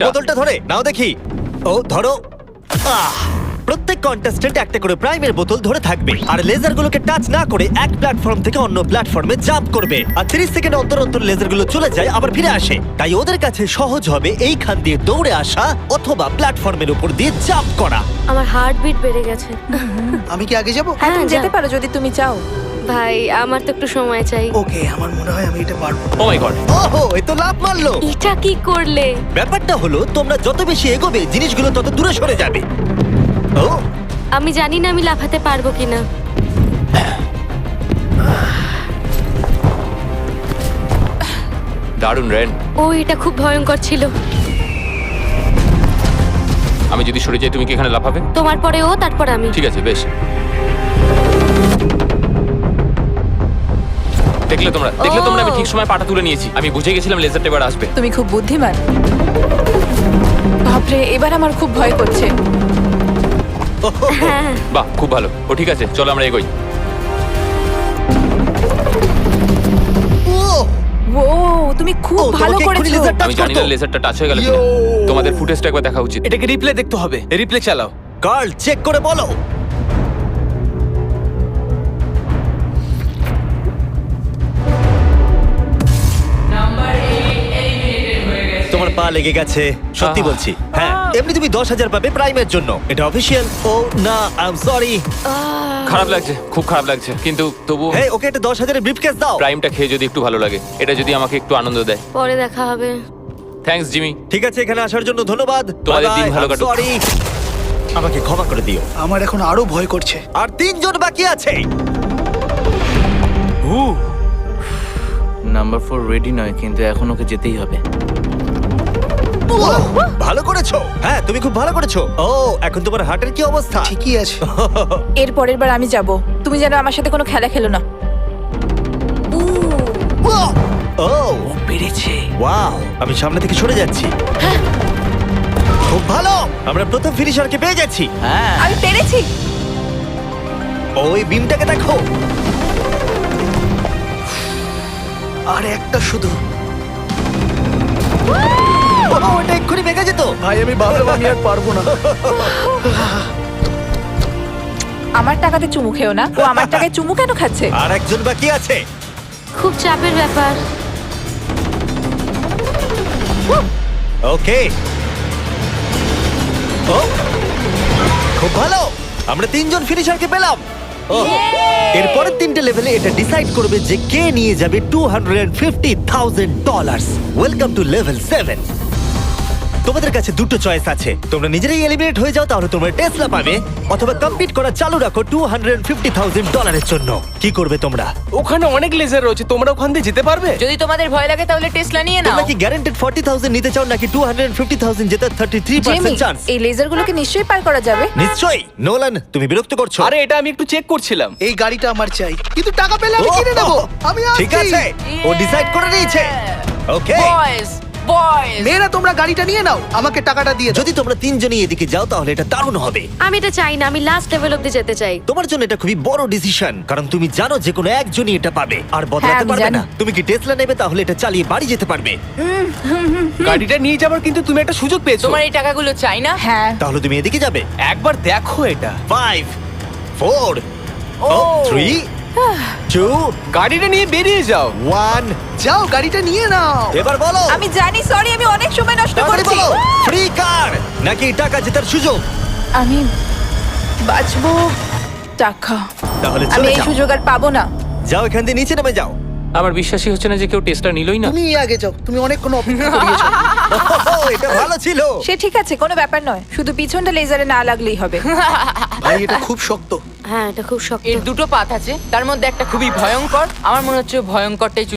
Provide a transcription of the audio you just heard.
বোতলটা ধরে নাও দেখি। ও ধরো। প্রত্যেক কন্টেস্টেন্ট একটা করে প্রাইমের বোতল ধরে থাকবে আর লেজারগুলোকে টাচ না করে এক প্ল্যাটফর্ম থেকে অন্য প্ল্যাটফর্মে জাম্প করবে আর 30 সেকেন্ড অন্তর অন্তর লেজারগুলো চলে যায় আবার ফিরে আসে। তাই ওদের কাছে সহজ হবে এইখান দিয়ে দৌড়ে আসা অথবা প্ল্যাটফর্মের উপর দিয়ে জাম্প করা। আমার হার্টবিট বেড়ে গেছে। আমি কি আগে যাব? হ্যাঁ তুমি হ্যাঁ, যেতে যাও। পারো যদি তুমি চাও। ভাই আমার তো একটু সময় চাই। ওকে, আমার মনে হয় আমি এটা পারবো। ও মাই গড, ওহো, এ তো লাফ মারলো। এটা কি করলে? ব্যাপারটা হলো তোমরা যত বেশি এগোবে জিনিসগুলো তত দূরে সরে যাবে। ও আমি জানি না আমি লাফাতে পারবো কিনা। দারুণ রেন। ও এটা খুব ভয়ঙ্কর ছিল। আমি যদি সরে যাই তুমি কি এখানে লাফাবে? তোমার পরে ও, তারপর আমি। ঠিক আছে, বেশ। দেখলে তোমরা আমি ঠিক সময় পাটা তুলে নিয়েছি। আমি বুঝে গেছিলাম লেজারটা এবার আসবে। তুমি খুব বুদ্ধিমান। বাপরে, এবার আমার খুব ভয় করছে। হ্যাঁ, বাহ, খুব ভালো। ও ঠিক আছে, চলো আমরা এগোই। ও তুমি খুব ও, ভালো তোমাকে এক্ষুনি করেছো। laser touch আমি জানি না করতো। লেজারটা টাচ হয়ে গেল কিনা। তোমাদের ফুটেজটা একবার দেখা উচিত। এটাকে রিপ্লে দেখতে হবে। রিপ্লে চালাও। কার্ল চেক করে বলো। তোমার পা লেগে গেছে, সত্যি বলছি। হ্যাঁ, এমনি তুমি 10,000 পাবে প্রাইমের জন্য, এটা অফিসিয়াল। ও না, আই এম সরি। খারাপ লাগছে, খুব খারাপ লাগছে, কিন্তু তবু হ্যাঁ, ওকে এটা 10,000 ব্রিফকেস দাও। প্রাইমটা খেয়ে যদি একটু ভালো লাগে, এটা যদি আমাকে একটু আনন্দ দেয়। পরে দেখা হবে। Thanks Jimmy. ঠিক আছে, এখানে আসার জন্য ধন্যবাদ। তোমাদের দিন ভালো কাটুক। সরি, আমাকে ক্ষমা করে দিও। আমার এখন আরো ভয় করছে। আর 3 জন বাকি আছে। নাম্বার 4 রেডি নয়, কিন্তু এখন ওকে যেতেই হবে। ভালো করেছো। হ্যাঁ, তুমি খুব ভালো করেছো। ও, এখন তোমার হার্টের কি অবস্থা? ঠিকই আছে। এর পরের বার আমি যাব। তুমি যেন আমার সাথে কোনো খেলা খেলো না। ও পেরেছে। ওয়াও, আমি সামনে থেকে সরে যাচ্ছি। খুব ভালো, আমরা প্রথম ফিনিশারকে পেয়ে যাচ্ছি। হ্যাঁ, আমি পেরেছি। ওই বিমটাকে দেখো। আর একটা শুধু। ও, ওটা এক্ষুনি ভেঙে যেত। ভাই আমি ভাবলাম আমি আর পারবো না। আমার টাকাতে চুমু খেও না। ও আমার টাকায় চুমু কেন খাচ্ছে? আর একজন বাকি আছে। খুব চাপের ব্যাপার। ওকে, ও খুব ভালো, আমরা 3 জন ফিনিশারকে পেলাম। ও, এরপরের 3টে লেভেলে এটা ডিসাইড করবে যে কে নিয়ে যাবে $250,000। Welcome to level 7। তোমাদের কাছে দুটো চয়েস আছে, তোমরা নিজেরাই এলিমিনেট হয়ে যাও তাহলে তোমরা টেসলা পাবে, অথবা কম্পিট করা চালু রাখো $250,000 জন্য। কি করবে তোমরা? ওখানে অনেক লেজার রয়েছে, তোমরা ওখান দিয়ে যেতে পারবে? যদি তোমাদের ভয় লাগে তাহলে টেসলা নিয়ে নাও। তোমরা কি গ্যারান্টেড 40,000 নিতে চাও নাকি 250,000 জেতার 33% চান্স? এই লেজারগুলোকে নিশ্চয়ই পার করা যাবে। নিশ্চয়ই। নোলান, তুমি বিরক্ত করছো। আরে এটা আমি একটু চেক করছিলাম। এই গাড়িটা আমার চাই, কিন্তু টাকা পেলে আমি কিনে নেবো। আমি ঠিক আসছি। আছে, ও ডিসাইড করে নিয়েছে। ওকে, বয়েজ বয়েজ, মেয়েরা তোমরা গাড়িটা নিয়ে নাও, আমাকে টাকাটা দিয়ে দাও। যদি তোমরা 3 জনই এদিকে যাও তাহলে এটা দারুণ হবে। আমি এটা চাই না, আমি লাস্ট লেভেল অব্দি যেতে চাই। তোমার জন্য এটা খুবই বড় ডিসিশন, কারণ তুমি জানো যে কোনো একজনই এটা পাবে আর বদলাতে হ্যাঁ, আমি পারবে জানি। না। তুমি কি টেসলা নেবে? তাহলে এটা চালিয়ে বাড়ি যেতে পারবে। গাড়িটা নিয়ে যাবার কিন্তু তুমি একটা সুযোগ পেয়েছো। তোমার এই টাকাগুলো চাই না? হ্যাঁ তাহলে তুমি এদিকে যাবে। একবার দেখো এটা। 5 4 3 2 গাড়িটা নিয়ে বেরিয়ে যাও। 1। যাও গাড়িটা নিয়ে নাও। এবার বলো, আমি জানি, সরি আমি অনেক সময় নষ্ট তাড়াতাড়ি করছি। বলো, ফ্রি কার নাকি টাকা জেতার সুযোগ? আমি বাঁচবো টাকা। তাহলে আমি চলে এই যাও। সুযোগ আর পাবো না। যাও, এখান দিয়ে নিচে নেমে যাও। আমার বিশ্বাসই হচ্ছে না যে কেউ টেস্টটা নিলই না। তুমি আগে যাও, তুমি অনেকক্ষণ অপেক্ষা করিয়েছো। ওহো, এটা ভালো ছিল। সে ঠিক আছে, কোনো ব্যাপার নয়, শুধু পিছনটা লেজারে না লাগলেই হবে। ভাই এটা খুব শক্ত। হ্যাঁ, এটা খুব শক্ত। এর দুটো পাত আছে, তার মধ্যে একটা খুবই ভয়ঙ্কর। আমার মনে হচ্ছে ভয়ঙ্করটাই